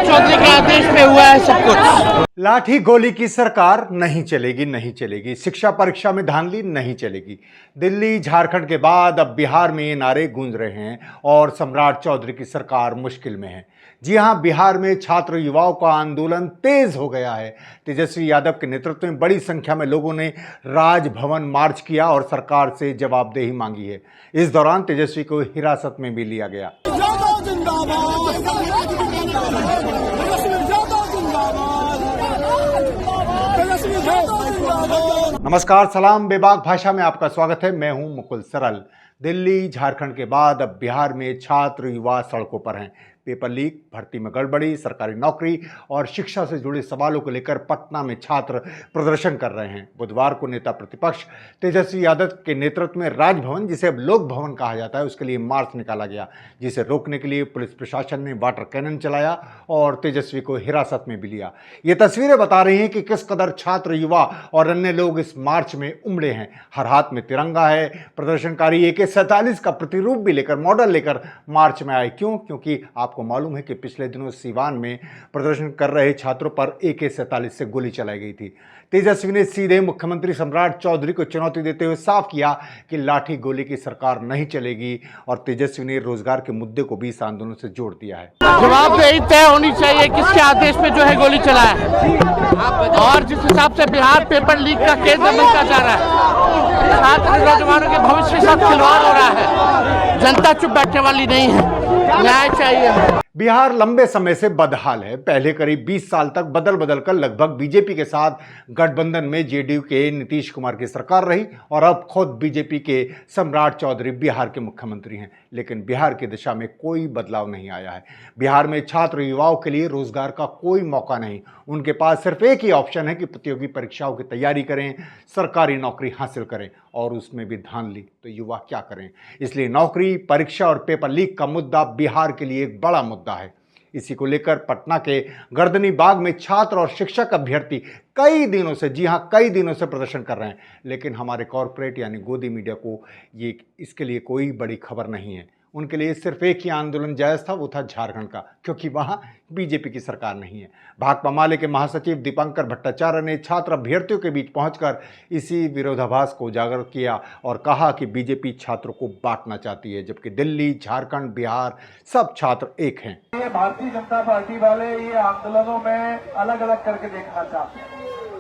चौधरी के आदेश पे हुआ है सब कुछ। लाठी गोली की सरकार नहीं चलेगी, नहीं चलेगी। शिक्षा परीक्षा में धांधली नहीं चलेगी। दिल्ली झारखंड के बाद अब बिहार में ये नारे गूंज रहे हैं और सम्राट चौधरी की सरकार मुश्किल में है। जी हां, बिहार में छात्र युवाओं का आंदोलन तेज हो गया है। तेजस्वी यादव के नेतृत्व में बड़ी संख्या में लोगों ने राजभवन मार्च किया और सरकार से जवाबदेही मांगी है। इस दौरान तेजस्वी को हिरासत में भी लिया गया। नमस्कार, सलाम, बेबाक भाषा में आपका स्वागत है। मैं हूं मुकुल सरल। दिल्ली झारखंड के बाद अब बिहार में छात्र युवा सड़कों पर हैं। पेपर लीक, भर्ती में गड़बड़ी, सरकारी नौकरी और शिक्षा से जुड़े सवालों को लेकर पटना में छात्र प्रदर्शन कर रहे हैं। बुधवार को नेता प्रतिपक्ष तेजस्वी यादव के नेतृत्व में राजभवन, जिसे अब लोक भवन कहा जाता है, उसके लिए मार्च निकाला गया, जिसे रोकने के लिए पुलिस प्रशासन ने वाटर कैनन चलाया और तेजस्वी को हिरासत में भी लिया। ये तस्वीरें बता रही हैं कि किस कदर छात्र, युवा और अन्य लोग इस मार्च में उमड़े हैं। हर हाथ में तिरंगा है। प्रदर्शनकारी AK-47 का प्रतिरूप भी लेकर, मॉडल लेकर मार्च में आए। क्योंकि आपको मालूम है कि पिछले दिनों सीवान में प्रदर्शन कर रहे छात्रों पर AK-47 से गोली चलाई गई थी। तेजस्वी ने सीधे मुख्यमंत्री सम्राट चौधरी को चुनौती देते हुए साफ किया कि लाठी गोली की सरकार नहीं चलेगी और तेजस्वी ने रोजगार के मुद्दे को भी इस आंदोलन से जोड़ दिया है। जवाबदेही तय होनी चाहिए किसके आदेश पे जो है गोली चलाया है, और जिस हिसाब से बिहार पेपर लीक का केंद्र बनता जा रहा है, छात्र नौजवानों के भविष्य के साथ खिलवाड़ हो रहा है। जनता चुप बैठने वाली नहीं है, न्याय चाहिए। बिहार लंबे समय से बदहाल है। पहले करीब 20 साल तक बदल बदल कर लगभग बीजेपी के साथ गठबंधन में JDU के नीतीश कुमार की सरकार रही और अब खुद बीजेपी के सम्राट चौधरी बिहार के मुख्यमंत्री हैं। लेकिन बिहार की दिशा में कोई बदलाव नहीं आया है। बिहार में छात्र युवाओं के लिए रोजगार का कोई मौका नहीं। उनके पास सिर्फ एक ही ऑप्शन है कि प्रतियोगी परीक्षाओं की तैयारी करें, सरकारी नौकरी हासिल करें, और उसमें भी धांधली। तो युवा क्या करें? इसलिए नौकरी, परीक्षा और पेपर लीक का मुद्दा बिहार के लिए एक बड़ा मुद्दा है। इसी को लेकर पटना के गर्दनी बाग में छात्र और शिक्षक अभ्यर्थी कई दिनों से, जी हां, कई दिनों से प्रदर्शन कर रहे हैं। लेकिन हमारे कॉरपोरेट यानी गोदी मीडिया को ये इसके लिए कोई बड़ी खबर नहीं है। उनके लिए सिर्फ एक ही आंदोलन जायज़ था, वो था झारखंड का, क्योंकि वहाँ बीजेपी की सरकार नहीं है। भाकपा माले के महासचिव दीपंकर भट्टाचार्य ने छात्र अभ्यर्थियों के बीच पहुंचकर इसी विरोधाभास को उजागर किया और कहा कि बीजेपी छात्रों को बांटना चाहती है, जबकि दिल्ली, झारखंड, बिहार सब छात्र एक हैं। ये भारतीय जनता पार्टी वाले ये आंदोलनों में अलग अलग करके देखना चाहते हैं।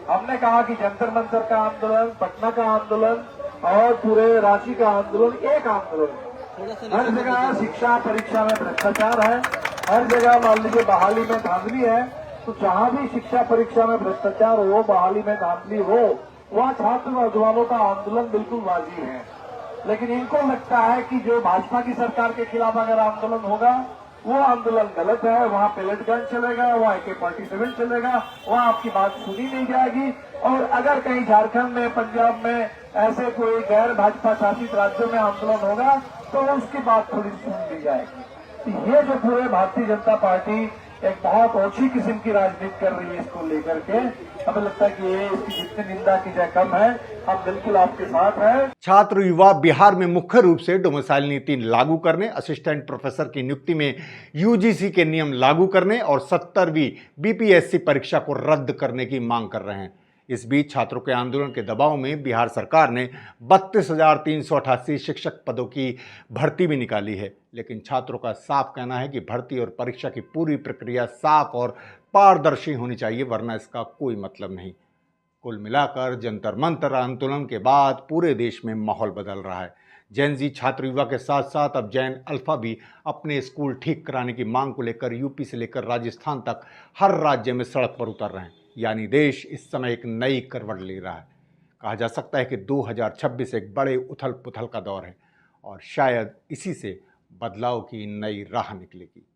हमने कहा कि जंतर मंतर का आंदोलन, पटना का आंदोलन और पूरे रांची का आंदोलन एक आंदोलन है। हर जगह शिक्षा परीक्षा में भ्रष्टाचार है, हर जगह मान लीजिए बहाली में धांधली है। तो जहां भी शिक्षा परीक्षा में भ्रष्टाचार हो, बहाली में धांधली हो, वहाँ छात्र नौजवानों का आंदोलन बिल्कुल वाजिब है। लेकिन इनको लगता है कि जो भाजपा की सरकार के खिलाफ अगर आंदोलन होगा वो आंदोलन गलत है, वहाँ पेलेट गन चलेगा, वहाँ AK-47 चलेगा, वहाँ आपकी बात सुनी नहीं जाएगी। और अगर कहीं झारखंड में, पंजाब में ऐसे कोई गैर भाजपा शासित राज्यों में आंदोलन होगा तो उसकी बात थोड़ी सुन ली जाएगी। तो ये जो पूरे भारतीय जनता पार्टी एक बहुत ओछी किस्म की राजनीति कर रही है, इसको लेकर के हमें लगता है कि ये इसकी जितनी निंदा की जाए कम है। हम बिल्कुल आपके साथ हैं। छात्र युवा बिहार में मुख्य रूप से डोमिसाइल नीति लागू करने, असिस्टेंट प्रोफेसर की नियुक्ति में UGC के नियम लागू करने और 70वीं BPSC परीक्षा को रद्द करने की मांग कर रहे हैं। इस बीच छात्रों के आंदोलन के दबाव में बिहार सरकार ने 32,388 शिक्षक पदों की भर्ती भी निकाली है। लेकिन छात्रों का साफ कहना है कि भर्ती और परीक्षा की पूरी प्रक्रिया साफ और पारदर्शी होनी चाहिए, वरना इसका कोई मतलब नहीं। कुल मिलाकर जंतर मंतर आंदोलन के बाद पूरे देश में माहौल बदल रहा है। जैन जी छात्र युवा के साथ साथ अब जैन अल्फा भी अपने स्कूल ठीक कराने की मांग को लेकर यूपी से लेकर राजस्थान तक हर राज्य में सड़क पर उतर रहे हैं। यानी देश इस समय एक नई करवट ले रहा है। कहा जा सकता है कि 2026 एक बड़े उथल पुथल का दौर है और शायद इसी से बदलाव की नई राह निकलेगी।